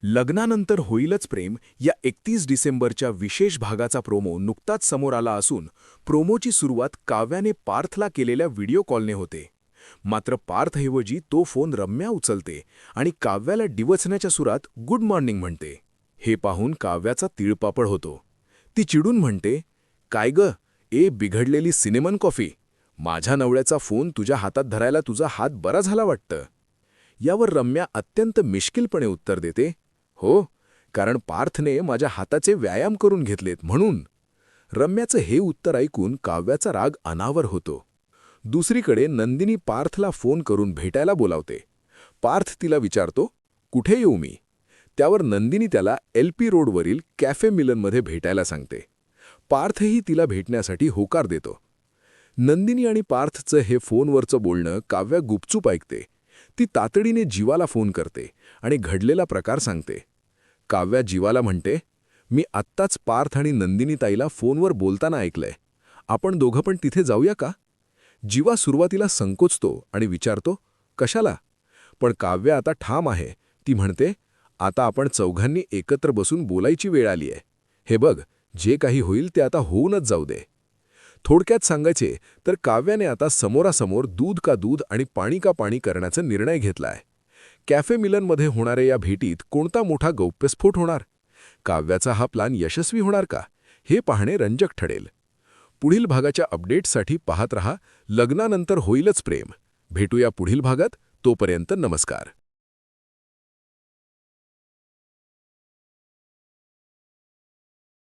लग्नानंतर होईलच प्रेम या 31 डिसेंबरच्या विशेष भागाचा प्रोमो नुकताच समोर आला असून प्रोमोची सुरुवात काव्याने पार्थला केलेल्या व्हिडिओ कॉलने होते. मात्र पार्थऐवजी तो फोन रम्या उचलते आणि काव्याला डिवचण्याच्या सुरात गुड मॉर्निंग म्हणते. हे पाहून काव्याचा तिळपापड होतो. ती चिडून म्हणते, "काय ग, बिघडलेली सिनेमन कॉफी. माझ्या नवऱ्याचा फोन तुझ्या हातात धरायला तुझा हात बरा झाला वाटतं." यावर रम्या अत्यंत मिश्किलपणे उत्तर देते, "हो, कारण पार्थने माझ्या हाताचे व्यायाम करून घेतलेत म्हणून." रम्याचं हे उत्तर ऐकून काव्याचा राग अनावर होतो. दुसरीकडे नंदिनी पार्थला फोन करून भेटायला बोलावते. पार्थ तिला विचारतो, "कुठे येऊ मी?" त्यावर नंदिनी त्याला LP रोडवरील कॅफे मिलनमध्ये भेटायला सांगते. पार्थही तिला भेटण्यासाठी होकार देतो. नंदिनी आणि पार्थचं हे फोनवरचं बोलणं काव्या गुपचूप ऐकते. ती तातडीने जीवाला फोन करते आणि घडलेला प्रकार सांगते. काव्या जीवाला म्हणते, "मी आत्ताच पार्थ आणि नंदिनीताईला फोनवर बोलताना ऐकलंय. आपण दोघं पण तिथे जाऊया का?" जीवा सुरुवातीला संकोचतो आणि विचारतो, "कशाला?" पण काव्या आता ठाम आहे. ती म्हणते, "आता आपण चौघांनी एकत्र बसून बोलायची वेळ आली आहे. हे बघ, जे काही होईल ते आता होऊनच जाऊ दे." थोडक्यात सांगायचे तर काव्याने आता समोरासमोर दूध का दूध आणि पाणी का पाणी करण्याचा निर्णय घेतलाय. कॅफे मिलनमध्ये होणाऱ्या या भेटीत कोणता मोठा गौप्यस्फोट होणार? काव्याचा हा प्लान यशस्वी होणार का? हे पाहणे रंजक ठरेल. पुढील भागाच्या अपडेट्ससाठी पाहत रहा लग्नानंतर होईलच प्रेम. भेटूया पुढील भागात. तोपर्यंत नमस्कार.